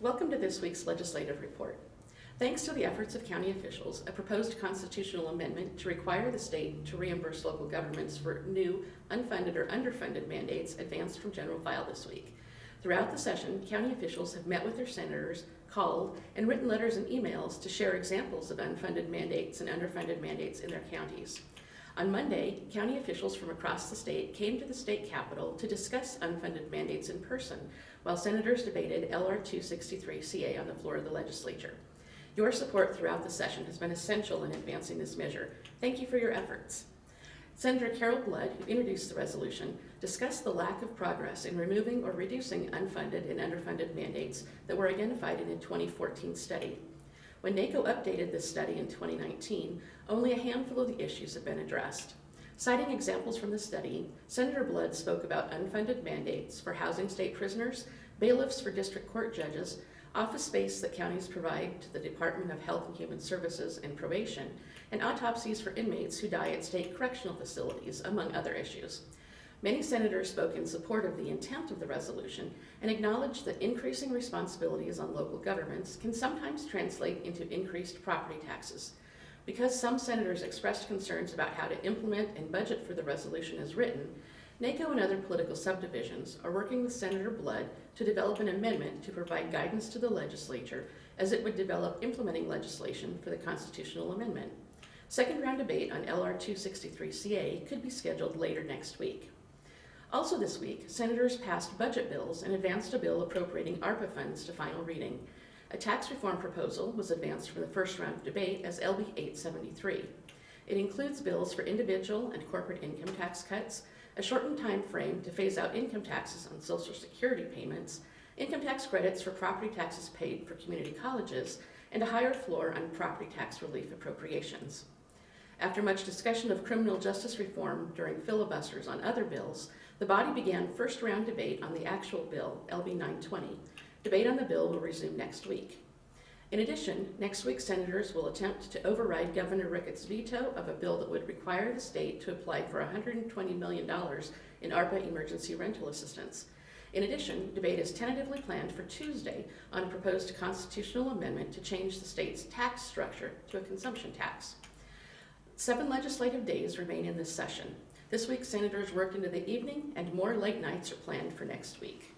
Welcome to this week's legislative report. Thanks to the efforts of county officials, a proposed constitutional amendment to require the state to reimburse local governments for new unfunded or underfunded mandates advanced from general file this week. Throughout the session, county officials have met with their senators, called, and written letters and emails to share examples of unfunded mandates and underfunded mandates in their counties. On Monday, county officials from across the state came to the state capitol to discuss unfunded mandates in person, while senators debated LR 263CA on the floor of the legislature. Your support throughout the session has been essential in advancing this measure. Thank you for your efforts. Senator Carol Blood, who introduced the resolution, discussed the lack of progress in removing or reducing unfunded and underfunded mandates that were identified in a 2014 study. When NACO updated this study in 2019, only a handful of the issues have been addressed. Citing examples from the study, Senator Blood spoke about unfunded mandates for housing state prisoners, bailiffs for district court judges, office space that counties provide to the Department of Health and Human Services and probation, and autopsies for inmates who die at state correctional facilities, among other issues. Many senators spoke in support of the intent of the resolution and acknowledged that increasing responsibilities on local governments can sometimes translate into increased property taxes. Because some senators expressed concerns about how to implement and budget for the resolution as written, NACO and other political subdivisions are working with Senator Blood to develop an amendment to provide guidance to the legislature as it would develop implementing legislation for the constitutional amendment. Second round debate on LR 263CA could be scheduled later next week. Also this week, senators passed budget bills and advanced a bill appropriating ARPA funds to final reading. A tax reform proposal was advanced from the first round of debate as LB 873. It includes bills for individual and corporate income tax cuts, a shortened time frame to phase out income taxes on Social Security payments, income tax credits for property taxes paid for community colleges, and a higher floor on property tax relief appropriations. After much discussion of criminal justice reform during filibusters on other bills, the body began first-round debate on the actual bill, LB 920. Debate on the bill will resume next week. In addition, next week senators will attempt to override Governor Ricketts' veto of a bill that would require the state to apply for $120 million in ARPA emergency rental assistance. In addition, debate is tentatively planned for Tuesday on a proposed constitutional amendment to change the state's tax structure to a consumption tax. 7 legislative days remain in this session. This week, senators worked into the evening, and more late nights are planned for next week.